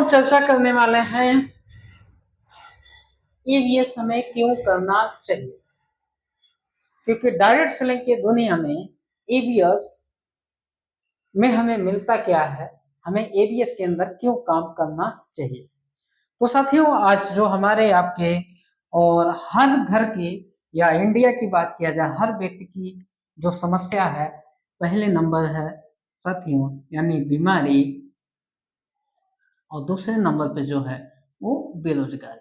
हम चर्चा करने वाले हैं ईवीएस हमें क्यों करना चाहिए, क्योंकि डायरेक्ट सेलिंग की दुनिया में ईवीएस में हमें मिलता क्या है, हमें ईवीएस के अंदर क्यों काम करना चाहिए। तो साथियों, आज जो हमारे आपके और हर घर की या इंडिया की बात किया जाए, हर व्यक्ति की जो समस्या है, पहले नंबर है साथियों यानी बीमारी, और दूसरे नंबर पे जो है वो बेरोजगारी।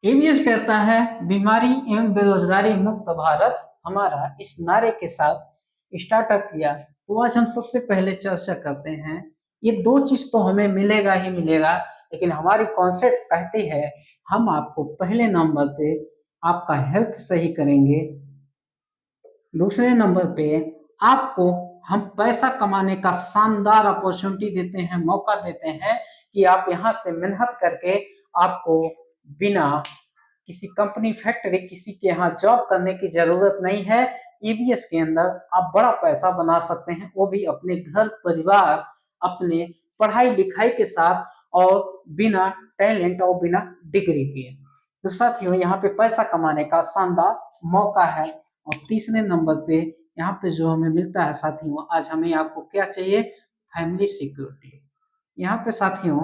ईवीएस कहता है बीमारी एवं बेरोजगारी मुक्त भारत हमारा, इस नारे के साथ स्टार्टअप किया। तो आज हम सबसे पहले चर्चा करते हैं, ये दो चीज तो हमें मिलेगा ही मिलेगा, लेकिन हमारी कॉन्सेप्ट कहती है हम आपको पहले नंबर पे आपका हेल्थ सही करेंगे, दूसरे नंबर पे आपको हम पैसा कमाने का शानदार अपॉर्चुनिटी देते हैं, मौका देते हैं कि आप यहाँ से मेहनत करके आपको बिना किसी कंपनी फैक्ट्री किसी के यहाँ जॉब करने की जरूरत नहीं है। ईवीएस के अंदर आप बड़ा पैसा बना सकते हैं, वो भी अपने घर परिवार, अपने पढ़ाई लिखाई के साथ, और बिना टैलेंट और बिना डिग्री के। तो साथियों, यहाँ पे पैसा कमाने का शानदार मौका है। और तीसरे नंबर पे यहाँ पे जो हमें मिलता है साथियों, आज हमें आपको क्या चाहिए, फैमिली सिक्योरिटी। यहाँ पे साथियों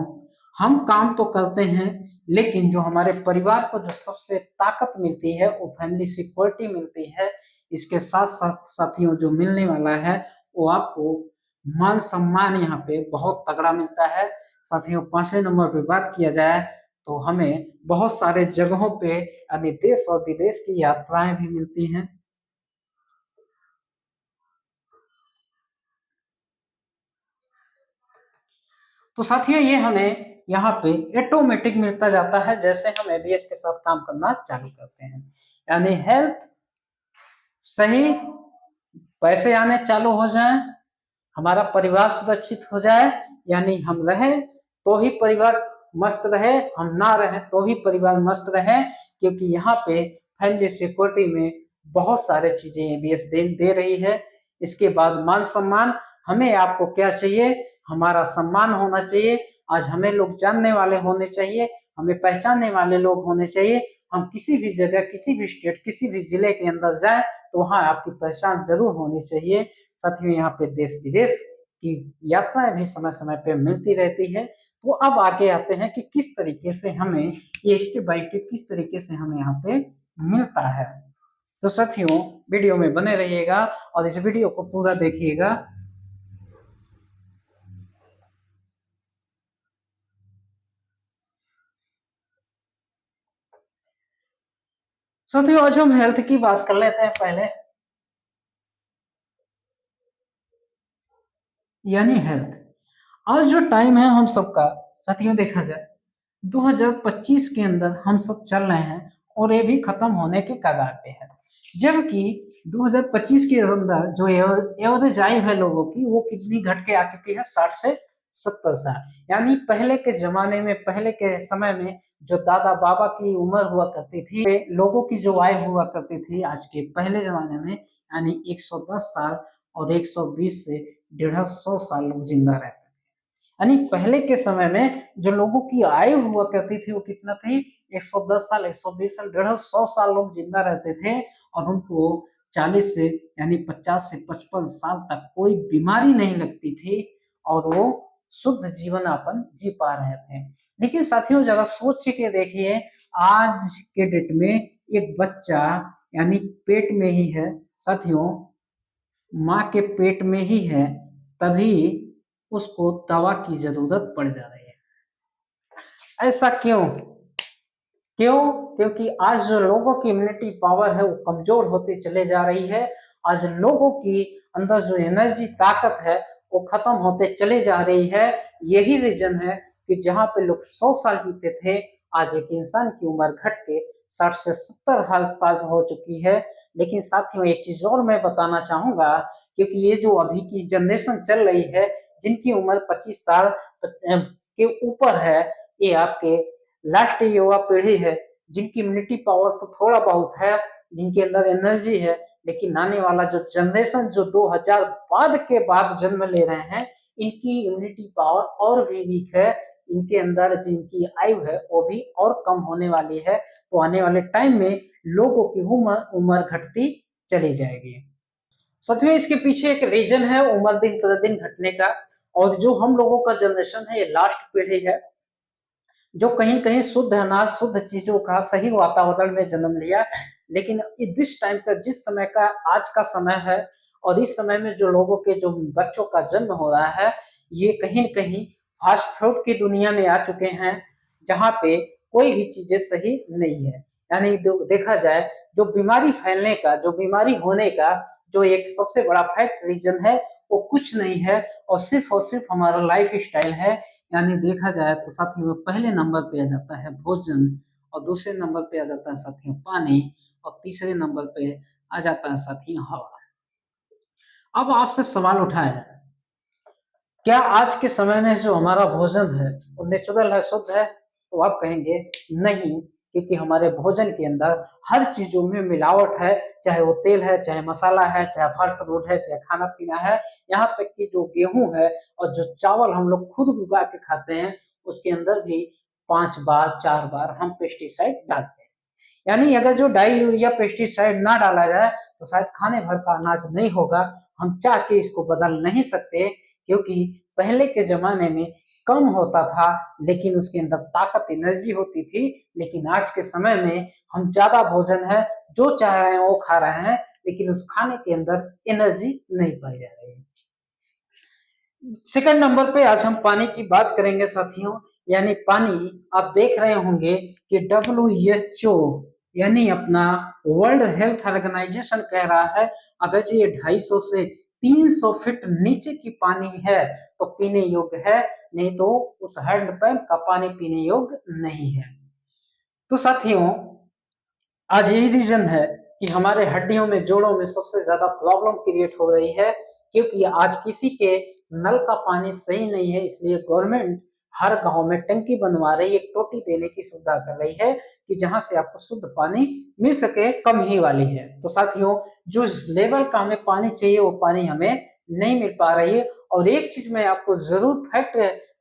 हम काम तो करते हैं, लेकिन जो हमारे परिवार को जो सबसे ताकत मिलती है वो फैमिली सिक्योरिटी मिलती है। इसके साथ साथ साथियों जो मिलने वाला है वो आपको मान सम्मान यहाँ पे बहुत तगड़ा मिलता है। साथियों, पांचवें नंबर पे बात किया जाए तो हमें बहुत सारे जगहों पे यानी देश और विदेश की यात्राएं भी मिलती हैं। तो साथियों, ये हमें यहाँ पे ऑटोमेटिक मिलता जाता है जैसे हम एबीएस के साथ काम करना चालू करते हैं। यानी हेल्थ सही, पैसे आने चालू हो जाए, हमारा परिवार सुरक्षित हो जाए, यानी हम रहे तो ही परिवार मस्त रहे, हम ना रहे तो ही परिवार मस्त रहे, क्योंकि यहाँ पे फैमिली सिक्योरिटी में बहुत सारे चीजें एबीएस दे रही है। इसके बाद मान सम्मान, हमें आपको क्या चाहिए, हमारा सम्मान होना चाहिए। आज हमें लोग जानने वाले होने चाहिए, हमें पहचानने वाले लोग होने चाहिए। हम किसी भी जगह, किसी भी स्टेट, किसी भी जिले के अंदर जाए तो वहाँ आपकी पहचान जरूर होनी चाहिए। साथियों, यहाँ पे देश विदेश की यात्राएं भी समय समय पे मिलती रहती है। तो अब आगे आते हैं कि किस तरीके से हमें ये स्टेप बाय स्टेप किस तरीके से हमें यहाँ पे मिलता है। तो साथियों, वीडियो में बने रहिएगा और इस वीडियो को पूरा देखिएगा। साथियों, आज हम हेल्थ की बात कर लेते हैं पहले, यानी हेल्थ। आज जो टाइम है हम सबका साथियों देखा जाए 2025 के अंदर हम सब चल रहे हैं और ये भी खत्म होने के कगार पे है। जबकि 2025 के अंदर जो एवरेज आयु है लोगों की वो कितनी घट के आ चुकी है, 60 से 70 साल। यानी पहले के जमाने में, पहले के समय में जो दादा बाबा की उम्र हुआ करती थी, लोगों की जो आयु हुआ करती थी आज के पहले जमाने में, यानी 110 साल और 120 से 150 साल लोग जिंदा रहते। यानी पहले के समय में जो लोगों की आयु हुआ करती थी वो कितना थी, 110 साल, 120 साल, 150 साल लोग जिंदा रहते थे, और उनको 40 से यानी 50 से 55 साल तक कोई बीमारी नहीं लगती थी और वो शुद्ध जीवन यापन जी पा रहे थे। लेकिन साथियों, जरा सोच के देखिए, आज के डेट में एक बच्चा यानी पेट में ही है साथियों, माँ के पेट में ही है, तभी उसको दवा की जरूरत पड़ जा रही है। ऐसा क्यों? क्यों? क्योंकि आज जो लोगों की इम्यूनिटी पावर है वो कमजोर होती चले जा रही है। आज लोगों की अंदर जो एनर्जी, ताकत है वो खत्म होते चले जा रही है। यही रीजन है कि जहाँ पे लोग 100 साल जीते थे, आज एक इंसान की उम्र घट के 60 से 70 साल हो चुकी है। लेकिन साथियों, एक चीज और मैं बताना चाहूंगा, क्योंकि ये जो अभी की जनरेशन चल रही है, जिनकी उम्र 25 साल के ऊपर है, ये आपके लास्ट युवा पीढ़ी है, जिनकी इम्यूनिटी पावर तो थोड़ा बहुत है, जिनके अंदर एनर्जी है, लेकिन आने वाला जो जनरेशन जो 2000 बाद के बाद जन्म ले रहे हैं, इनकी इम्यूनिटी पावर और भी वीक है, इनके अंदर जिनकी आयु है वो भी और कम होने वाली है। तो आने वाले टाइम में लोगों की उम्र घटती चली जाएगी। साथियों इसके पीछे एक रीजन है उम्र दिन प्रतिदिन घटने का, और जो हम लोगों का जनरेशन है ये लास्ट पीढ़ी है जो कहीं कहीं शुद्ध अनाज शुद्ध चीजों का सही वातावरण में जन्म लिया, लेकिन जिस टाइम का जिस समय का आज का समय है और इस समय में जो लोगों के जो बच्चों का जन्म हो रहा है, ये कहीं न कहीं फास्ट फूड की दुनिया में आ चुके हैं, जहाँ पे कोई भी चीजें सही नहीं है। यानी देखा जाए जो बीमारी फैलने का जो बीमारी होने का जो एक सबसे बड़ा फैक्ट रीजन है वो कुछ नहीं है और सिर्फ हमारा लाइफ स्टाइल है। यानी देखा जाए तो साथियों पहले नंबर पे आ जाता है भोजन, और दूसरे नंबर पे आ जाता है साथियों पानी, और तीसरे नंबर पे आ जाता है साथियों हवा। अब आपसे सवाल उठाया जाए, क्या आज के समय में जो हमारा भोजन है वो नेचुरल है, शुद्ध है? तो आप कहेंगे नहीं, क्योंकि हमारे भोजन के अंदर हर चीजों में मिलावट है, चाहे वो तेल है, चाहे मसाला है, चाहे फल फ्रूट है, चाहे खाना पीना है, यहाँ तक कि जो गेहूं है और जो चावल हम लोग खुद उगा के खाते हैं उसके अंदर भी 5 बार 4 बार हम पेस्टिसाइड डालते हैं। यानी अगर जो डाई यूरिया पेस्टिसाइड ना डाला जाए तो शायद खाने भर का अनाज नहीं होगा। हम चाह के इसको बदल नहीं सकते, क्योंकि पहले के जमाने में कम होता था लेकिन उसके अंदर ताकत एनर्जी होती थी, लेकिन आज के समय में हम ज्यादा भोजन है जो चाह रहे हैं वो खा रहे हैं, लेकिन उस खाने के अंदर एनर्जी नहीं पाई जा रही है। सेकंड नंबर पे आज हम पानी की बात करेंगे साथियों। यानी पानी आप देख रहे होंगे कि WHO यानी अपना वर्ल्ड हेल्थ ऑर्गेनाइजेशन कह रहा है अगर ये 250 से 300 फीट नीचे की पानी है तो पीने योग्य है, नहीं तो उस हैंडपंप का पानी पीने योग्य नहीं है। तो साथियों आज यही रीजन है कि हमारे हड्डियों में जोड़ों में सबसे ज्यादा प्रॉब्लम क्रिएट हो रही है, क्योंकि आज किसी के नल का पानी सही नहीं है, इसलिए गवर्नमेंट हर गांव में टंकी बनवा रही है, एक टोटी देने की सुविधा कर रही है कि जहां से आपको शुद्ध पानी मिल सके, कम ही वाली है। तो साथियों जो लेवल का हमें पानी चाहिए वो पानी हमें नहीं मिल पा रही है। और एक चीज मैं आपको जरूर फैक्ट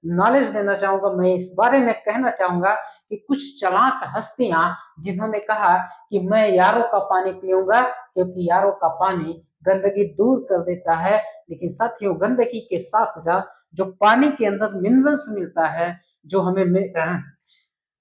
नॉलेज देना चाहूंगा, मैं इस बारे में कहना चाहूंगा कि कुछ चालाक हस्तियां जिन्होंने कहा कि मैं यारों का पानी पीऊंगा क्योंकि यारों का पानी गंदगी दूर कर देता है, लेकिन साथियों गंदगी के साथ साथ जो पानी के अंदर मिनरल्स मिलता है, जो हमें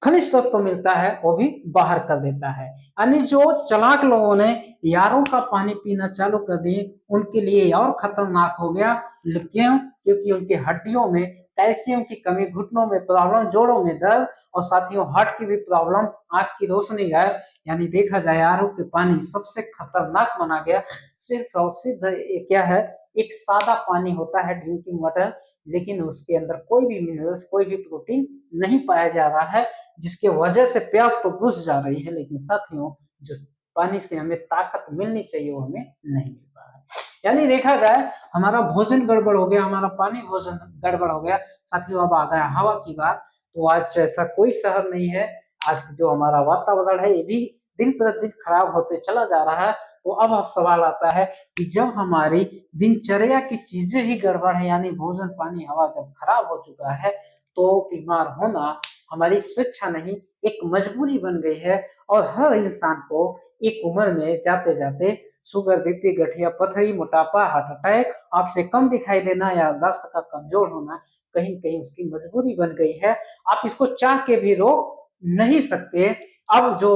खनिज तत्व तो मिलता है, वो भी बाहर कर देता है। यानी जो चालाक लोगों ने यारों का पानी पीना चालू कर दिए उनके लिए और खतरनाक हो गया। क्यों? क्योंकि उनके हड्डियों में कैल्शियम की कमी, घुटनों में प्रॉब्लम, जोड़ों में दर्द, और साथियों हार्ट की भी प्रॉब्लम, आंख की रोशनी गायब। यानी देखा जाए आरओ के पानी सबसे खतरनाक माना गया। सिर्फ और सिर्फ क्या है, एक सादा पानी होता है ड्रिंकिंग वाटर, लेकिन उसके अंदर कोई भी मिनरल्स कोई भी प्रोटीन नहीं पाया जा रहा है, जिसके वजह से प्यास तो बुझ जा रही है, लेकिन साथियों जो पानी से हमें ताकत मिलनी चाहिए वो हमें नहीं मिल पा रहा है। यानी देखा जाए हमारा भोजन गड़बड़ हो गया, हमारा पानी भोजन गड़बड़ हो गया। साथियों अब आ गया हवा की बात। तो आज ऐसा कोई शहर नहीं है, आज जो हमारा वातावरण है ये भी दिन प्रतिदिन खराब होते चला जा रहा है। तो अब सवाल आता है कि जब हमारी दिनचर्या की चीजें ही गड़बड़ है, यानी भोजन पानी हवा जब खराब हो चुका है, तो बीमार होना हमारी स्वेच्छा नहीं एक मजबूरी बन गई है। और हर इंसान को एक उम्र में जाते जाते शुगर, बीपी, गठिया पथरी, मोटापा, हार्ट अटैक, आंख से कम दिखाई देना, याददाश्त का कमजोर होना कहीं कहीं उसकी मजबूरी बन गई है। आप इसको चाह के भी रोक नहीं सकते। अब जो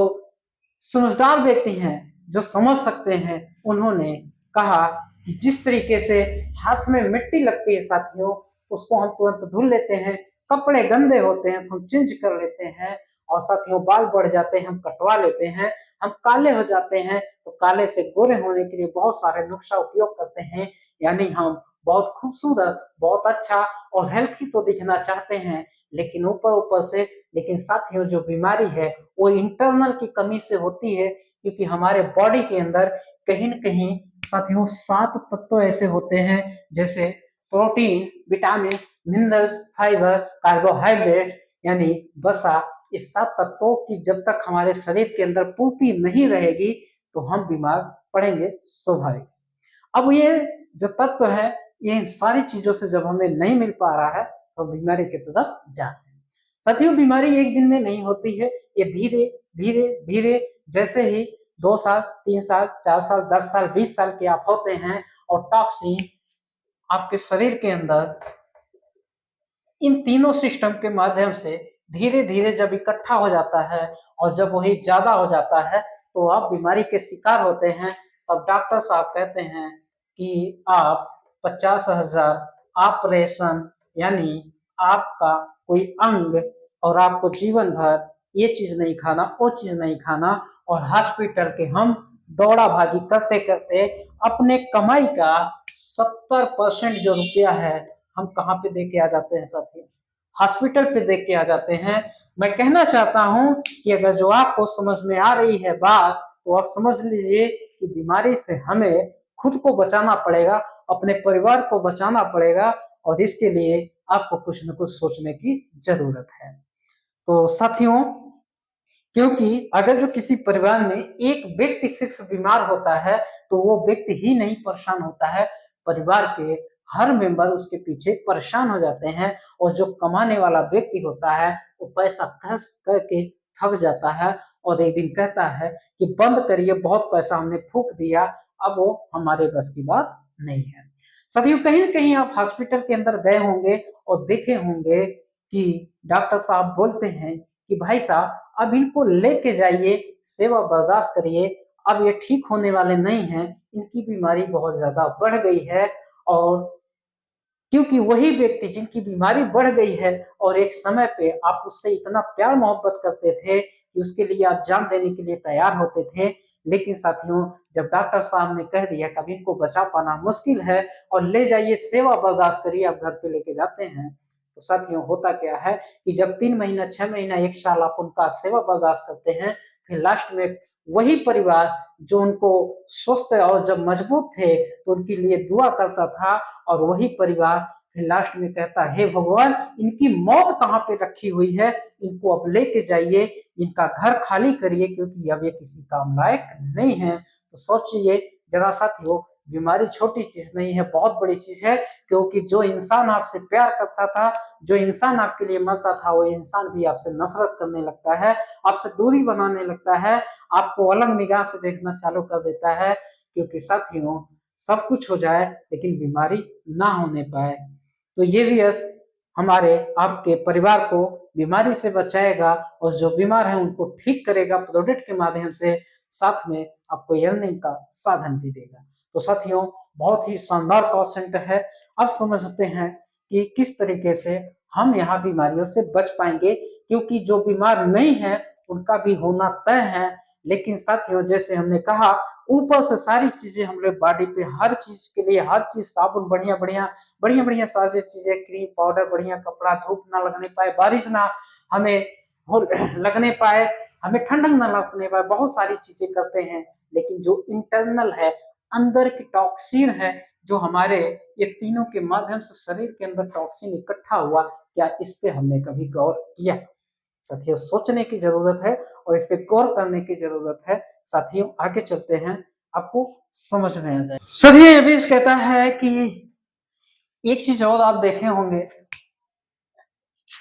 समझदार व्यक्ति हैं जो समझ सकते हैं, उन्होंने कहा कि जिस तरीके से हाथ में मिट्टी लगती है साथियों, उसको हम तुरंत धुल लेते हैं, कपड़े गंदे होते हैं तो हम चेंज कर लेते हैं, और साथियों बाल बढ़ जाते हैं हम कटवा लेते हैं, हम काले हो जाते हैं तो काले से गोरे होने के लिए बहुत सारे नुस्खा उपयोग करते हैं। यानी हम बहुत खूबसूरत, बहुत अच्छा और हेल्थी तो दिखना चाहते हैं, लेकिन ऊपर ऊपर से, लेकिन साथियों जो बीमारी है वो इंटरनल की कमी से होती है, क्योंकि हमारे बॉडी के अंदर कहीं न कहीं साथियों 7 तत्व ऐसे होते हैं, जैसे protein, vitamin, minerals, fibre, carbohydrate यानी वसा। इस 7 तत्वों की जब तक हमारे शरीर के अंदर पूर्ति नहीं रहेगी तो हम बीमार पड़ेंगे, स्वाभाविक। अब ये जो तत्व है, ये सारी चीजों से जब हमें नहीं मिल पा रहा है तो बीमारी की तरफ जाते हैं। साथियों, बीमारी एक दिन में नहीं होती है, ये धीरे धीरे धीरे जैसे ही 2 साल, 3 साल, 4 साल, 10 साल, 20 साल के आप होते हैं और टॉक्सिन आपके शरीर के अंदर इन तीनों सिस्टम के माध्यम से धीरे धीरे जब इकट्ठा हो जाता है और जब वही ज्यादा हो जाता है तो आप बीमारी के शिकार होते हैं। तब डॉक्टर साहब कहते हैं कि आप 50,000 ऑपरेशन, यानी आपका कोई अंग, और आपको जीवन भर ये चीज नहीं खाना, वो चीज नहीं खाना, और हॉस्पिटल के हम दौड़ा भागी करते करते अपने कमाई का 70% जो रुपया है हम कहाँ पे दे के आ जाते हैं साथियों? हॉस्पिटल पे दे के आ जाते हैं। मैं कहना चाहता हूँ कि अगर जो आपको समझ में आ रही है बात, तो आप समझ लीजिए कि बीमारी से हमें खुद को बचाना पड़ेगा, अपने परिवार को बचाना पड़ेगा, और इसके लिए आपको कुछ न कुछ सोचने की जरूरत है। तो साथियों, क्योंकि अगर जो किसी परिवार में एक व्यक्ति सिर्फ बीमार होता है तो वो व्यक्ति ही नहीं परेशान होता है, परिवार के हर मेंबर उसके पीछे परेशान हो जाते हैं, और जो कमाने वाला व्यक्ति होता है वो पैसा खर्च करके थक जाता है और एक दिन कहता है कि बंद करिए, बहुत पैसा हमने फूंक दिया, अब वो हमारे बस की बात नहीं है। साथियों, कहीं न कहीं आप हॉस्पिटल के अंदर गए होंगे और देखे होंगे कि डॉक्टर साहब बोलते हैं कि भाई साहब अब इनको लेके जाइए, सेवा बर्दाश्त करिए, अब ये ठीक होने वाले नहीं हैं, इनकी बीमारी बहुत ज्यादा बढ़ गई है। और क्योंकि वही व्यक्ति जिनकी बीमारी बढ़ गई है और एक समय पे आप उससे इतना प्यार मोहब्बत करते थे कि उसके लिए आप जान देने के लिए तैयार होते थे, लेकिन साथियों जब डॉक्टर साहब ने कह दिया कभी इनको बचा पाना मुश्किल है और ले जाइए, सेवा बर्दाश्त करिए, आप घर पे लेके जाते हैं, तो साथियों होता क्या है कि जब 3 महीना, 6 महीना, 1 साल आप उनका सेवा बर्दाश्त करते हैं, फिर लास्ट में वही परिवार जो उनको स्वस्थ और जब मजबूत थे तो उनके लिए दुआ करता था, और वही परिवार फिर लास्ट में कहता है, हे भगवान इनकी मौत कहाँ पे रखी हुई है, इनको अब लेके जाइए, इनका घर खाली करिए, क्योंकि अब ये किसी काम लायक नहीं है। तो सोचिए जरा साथियों, बीमारी छोटी चीज नहीं है, बहुत बड़ी चीज है, क्योंकि जो इंसान आपसे प्यार करता था, जो इंसान आपके लिए मरता था, वो इंसान भी आपसे नफरत करने लगता है, आपसे दूरी बनाने लगता है, आपको अलग निगाह से देखना चालू कर देता है। क्योंकि साथियों सब कुछ हो जाए लेकिन बीमारी ना होने पाए, तो ये virus हमारे आपके परिवार को बीमारी से बचाएगा, और जो बीमार है उनको ठीक करेगा प्रोडक्ट के माध्यम से, साथ में आपको अर्निंग का साधन भी देगा। तो साथियों बहुत ही शानदार कॉन्सेप्ट है। अब समझते हैं कि किस तरीके से हम यहाँ बीमारियों से बच पाएंगे, क्योंकि जो बीमार नहीं है उनका भी होना तय है। लेकिन साथियों जैसे हमने कहा, ऊपर से सारी चीजें हम लोग बॉडी पे हर चीज के लिए, हर चीज साबुन बढ़िया बढ़िया बढ़िया बढ़िया सारी चीजें, क्रीम पाउडर, बढ़िया कपड़ा, धूप ना लगने पाए, बारिश ना हमें लगने पाए, हमें ठंडक ना लगने पाए, बहुत सारी चीजें करते हैं, लेकिन जो इंटरनल है, अंदर की टॉक्सिन है, जो हमारे ये तीनों के माध्यम से शरीर के अंदर टॉक्सिन इकट्ठा हुआ, क्या इस पे हमने कभी गौर किया? साथियों सोचने की जरूरत है और इस पे गौर करने की जरूरत है। साथियों आगे चलते हैं, आपको समझ में आ जाए। साथियों ये भी कहता है कि एक चीज और आप देखे होंगे,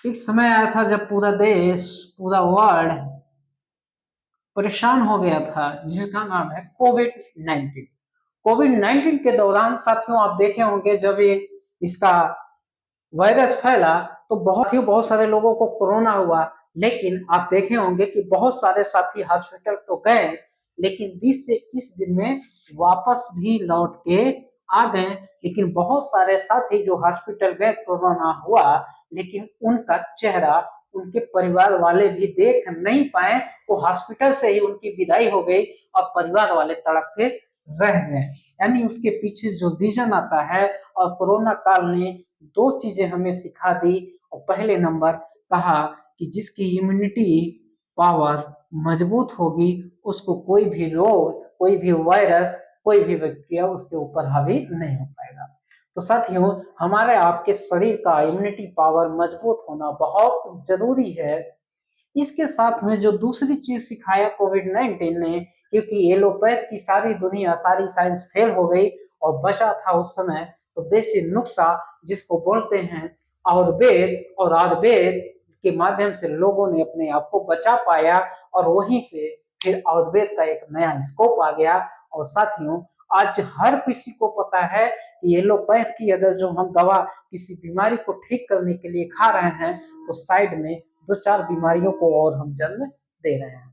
एक समय आया था जब पूरा देश, पूरा वर्ल्ड परेशान हो गया था, जिसका नाम है कोविड-19। कोविड-19 के दौरान साथियों आप देखे होंगे जब ये इसका वायरस फैला तो बहुत सारे लोगों को कोरोना हुआ, लेकिन आप देखे होंगे कि बहुत सारे साथी हॉस्पिटल तो गए, लेकिन 20 से 21 दिन में वापस भी लौट के आ गए। लेकिन बहुत सारे साथी जो हॉस्पिटल गए, कोरोना हुआ, लेकिन उनका चेहरा उनके परिवार वाले भी देख नहीं पाए, वो हॉस्पिटल से ही उनकी विदाई हो गई और परिवार वाले तड़प के रह गए। यानी उसके पीछे जो रीजन आता है, और कोरोना काल ने दो चीजें हमें सिखा दी। और पहले नंबर कहा कि जिसकी इम्यूनिटी पावर मजबूत होगी उसको कोई भी रोग, कोई भी वायरस, कोई भी बैक्टीरिया उसके ऊपर हावी नहीं हो पाएगा। तो साथियों हमारे आपके शरीर का इम्यूनिटी पावर मजबूत होना बहुत जरूरी है। इसके साथ में जो दूसरी चीज सिखाया कोविड-19 ने, क्योंकि एलोपैथ की सारी दुनिया, सारी साइंस फेल हो गई और बचा था उस समय तो देसी नुस्खा जिसको बोलते हैं आयुर्वेद, और आयुर्वेद के माध्यम से लोगों ने अपने आप को बचा पाया और वहीं से फिर आयुर्वेद का एक नया स्कोप आ गया। और साथियों, आज हर किसी को पता है कि एलोपैथ की अगर जो हम दवा किसी बीमारी को ठीक करने के लिए खा रहे हैं तो साइड में दो चार बीमारियों को और हम जन्म दे रहे हैं।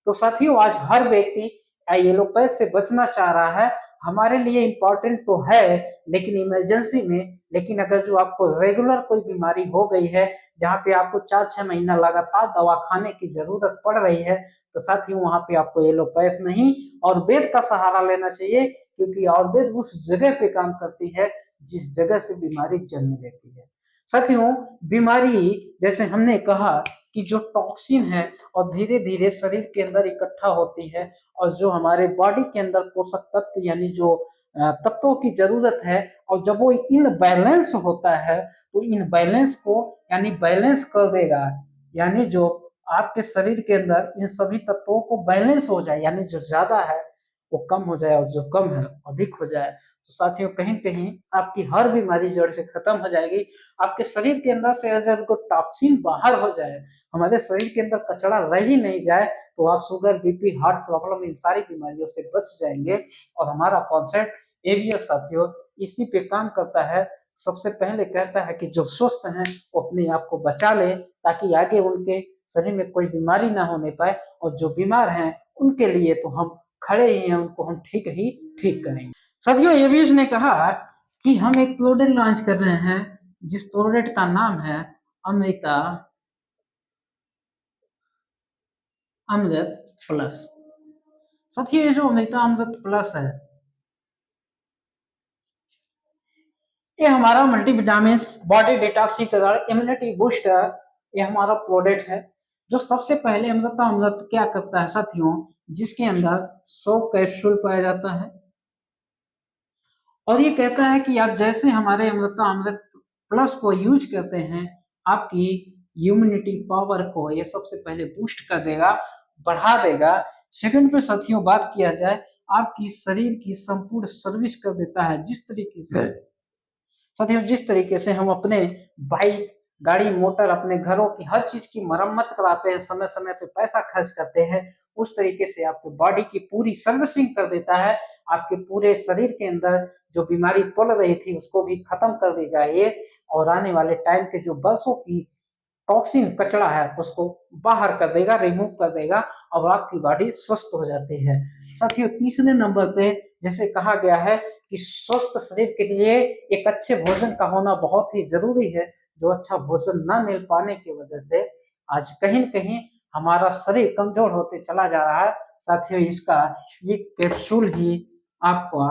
तो साथियों, आज हर व्यक्ति एलोपैथ से बचना चाह रहा है। हमारे लिए इम्पोर्टेंट तो है लेकिन इमरजेंसी में, लेकिन अगर जो आपको रेगुलर कोई बीमारी हो गई है जहाँ पे आपको 4-6 महीना लगातार दवा खाने की जरूरत पड़ रही है तो साथियों वहां पे आपको एलोपैथ नहीं और वेद का सहारा लेना चाहिए, क्योंकि आयुर्वेद उस जगह पे काम करती है जिस जगह से बीमारी जन्म लेती है। साथियों, बीमारी जैसे हमने कहा कि जो टॉक्सिन है और धीरे धीरे शरीर के अंदर इकट्ठा होती है और जो हमारे बॉडी के अंदर पोषक तत्व यानी जो तत्वों की जरूरत है, और जब वो इनबैलेंस होता है तो इनबैलेंस को यानी बैलेंस कर देगा। यानी जो आपके शरीर के अंदर इन सभी तत्वों को बैलेंस हो जाए, यानी जो ज्यादा है वो कम हो जाए और जो कम है अधिक हो जाए, तो साथियों कहीं कहीं आपकी हर बीमारी जड़ से खत्म हो जाएगी। आपके शरीर के अंदर से अगर कोई टॉक्सिन बाहर हो जाए, हमारे शरीर के अंदर कचरा रह ही नहीं जाए, तो आप sugar, BP, heart problem in सारी बीमारियों से बच जाएंगे। और हमारा कॉन्सेप्ट ये भी है साथियों, इसी पे काम करता है। सबसे पहले कहता है कि जो स्वस्थ हैं वो अपने आप को बचा ले ताकि आगे उनके शरीर में कोई बीमारी ना होने पाए, और जो बीमार हैं उनके लिए तो हम खड़े ही हैं, उनको हम ठीक ही ठीक करेंगे। साथियों, ये भी उसने कहा कि हम एक प्रोडक्ट लॉन्च कर रहे हैं जिस प्रोडक्ट का नाम है अमृता अमृत प्लस। साथियों, ये जो अमृता अमृत प्लस है ये हमारा मल्टीविटामिन, बॉडी डिटॉक्सिफिकेटर, इम्यूनिटी बूस्टर, ये हमारा प्रोडक्ट है। जो सबसे पहले अमृता अमृत क्या करता है साथियों, जिसके अंदर 100 कैप्सूल पाया जाता है और ये कहता है कि आप जैसे हमारे अमृता अमृत प्लस को यूज करते हैं आपकी इम्यूनिटी पावर को ये सबसे पहले बूस्ट कर देगा, बढ़ा देगा। सेकंड पे साथियों बात किया जाए, आपकी शरीर की संपूर्ण सर्विस कर देता है। जिस तरीके से साथियों, जिस तरीके से हम अपने बाइक, गाड़ी मोटर, अपने घरों की हर चीज की मरम्मत कराते हैं, समय समय पे पैसा खर्च करते हैं, उस तरीके से आपके बॉडी की पूरी सर्विसिंग कर देता है। आपके पूरे शरीर के अंदर जो बीमारी पल रही थी उसको भी खत्म कर देगा ये, और आने वाले टाइम के जो बरसों की टॉक्सिन कचरा है उसको बाहर कर देगा, रिमूव कर देगा और आपकी बॉडी स्वस्थ हो जाती है। साथियों, तीसरे नंबर पे जैसे कहा गया है कि स्वस्थ शरीर के लिए एक अच्छे भोजन का होना बहुत ही जरूरी है। जो अच्छा भोजन न मिल पाने की वजह से आज कहीं न कहीं हमारा शरीर कमजोर होते चला जा रहा है। साथियों, इसका ये कैप्सूल ही आपका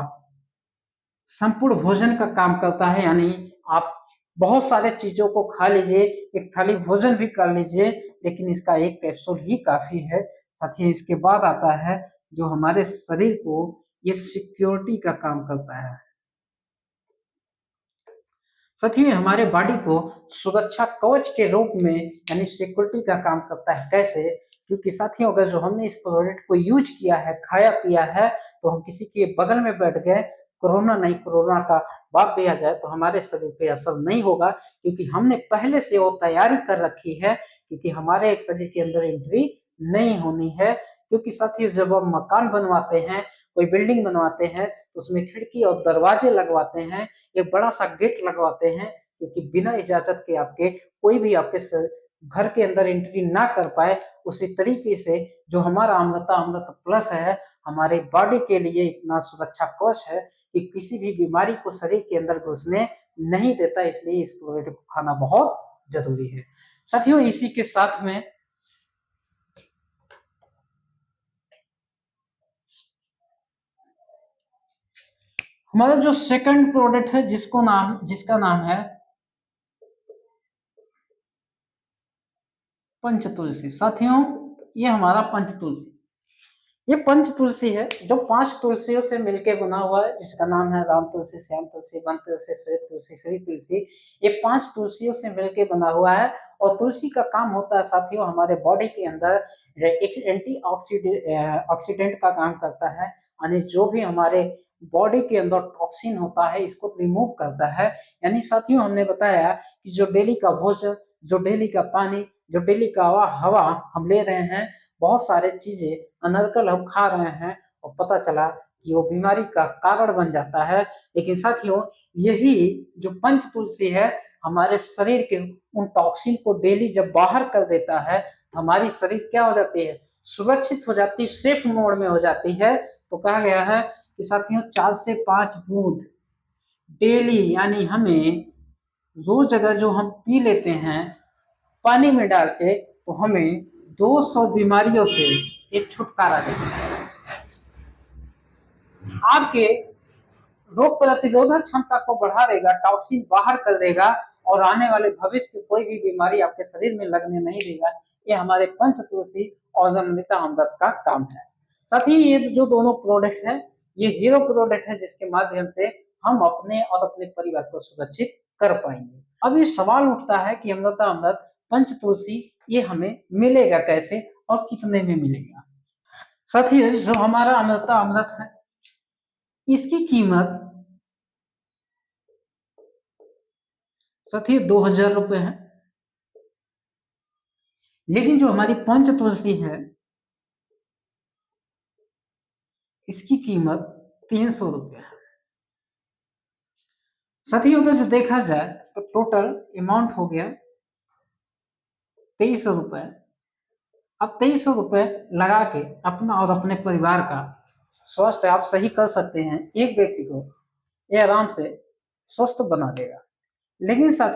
संपूर्ण भोजन का काम करता है, यानी आप बहुत सारे चीजों को खा लीजिए, एक थाली भोजन भी कर लीजिए, लेकिन इसका एक कैप्सूल ही काफी है। साथियों, इसके बाद आता है जो हमारे शरीर को ये सिक्योरिटी का काम करता है। साथियों, हमारे बॉडी को सुरक्षा कवच के रूप में यानी सिक्योरिटी का काम करता है। कैसे? क्योंकि साथियों, अगर जो हमने इस प्रोडक्ट को यूज किया है, खाया पिया है, तो हम किसी के बगल में बैठ गए, कोरोना नहीं कोरोना का बाप भी आ जाए तो हमारे शरीर पे असर नहीं होगा, क्योंकि हमने पहले से वो तैयारी कर रखी है, क्योंकि हमारे एक शरीर के अंदर एंट्री नहीं होनी है। क्योंकि साथियों, जब हम मकान बनवाते हैं, कोई बिल्डिंग बनवाते हैं, तो उसमें खिड़की और दरवाजे लगवाते हैं, एक बड़ा सा गेट लगवाते हैं, क्योंकि बिना इजाजत के आपके कोई भी आपके घर के अंदर एंट्री ना कर पाए। उसी तरीके से जो हमारा अमृता अमृत प्लस है हमारे बॉडी के लिए इतना सुरक्षा कवच है कि किसी भी बीमारी को शरीर के अंदर घुसने नहीं देता, इसलिए इस प्रोडक्ट को खाना बहुत जरूरी है। साथियों, इसी के साथ में हमारा जो सेकंड प्रोडक्ट है जिसका नाम है पंच तुलसी। साथियों, ये हमारा पंच तुलसी ये पंच तुलसी है जो 5 तुलसियों से मिलके बना हुआ है, जिसका नाम है राम तुलसी, श्याम तुलसी, वन तुलसी, श्वेत तुलसी, श्री तुलसी। ये 5 तुलसियों से मिलके बना हुआ है और तुलसी का काम होता है साथियों हमारे बॉडी के अंदर एक एंटी ऑक्सीडेंट का काम करता है, यानी जो भी हमारे बॉडी के अंदर टॉक्सिन होता है इसको रिमूव करता है। यानी साथियों हमने बताया कि जो डेली का भोजन, जो डेली का पानी, जो डेली का हवा हम ले रहे हैं, बहुत सारे चीजें अनर्गल हम खा रहे हैं और पता चला कि वो बीमारी का कारण बन जाता है। लेकिन साथियों यही जो पंच तुलसी है हमारे शरीर के उन टॉक्सिन को डेली जब बाहर कर देता है तो हमारी शरीर क्या हो जाती है, सुरक्षित हो जाती है, सेफ मोड में हो जाती है। तो कहा गया है कि साथियों 4 से 5 बूंद डेली, यानी हमें रोज अगर जो हम पी लेते हैं पानी में डाल के तो हमें 200 बीमारियों से एक छुटकारा देता है, आपके रोग प्रतिरोधक क्षमता को बढ़ा देगा, टॉक्सिन बाहर कर देगा और आने वाले भविष्य की कोई भी बीमारी आपके शरीर में लगने नहीं देगा। ये हमारे पंच तुलसी और अमृता अमृत का काम है। साथ ही ये जो दोनों प्रोडक्ट है ये हीरो प्रोडक्ट है जिसके माध्यम से हम अपने और अपने परिवार को सुरक्षित कर पाएंगे। अब ये सवाल उठता है कि अमृता अमृत पंच तुलसी ये हमें मिलेगा कैसे और कितने में मिलेगा। साथियों जो हमारा अमृता अमृत है इसकी कीमत साथियों 2000 रुपये है, लेकिन जो हमारी पंच तुलसी है इसकी कीमत 300 रुपये है। साथियों अगर जो देखा जाए तो टोटल अमाउंट हो गया 2300 रुपये। अब 2300 रुपये लगा के अपना और अपने परिवार का स्वास्थ्य आप सही कर सकते हैं। एक व्यक्ति को ये आराम से स्वस्थ बना देगा। लेकिन साथ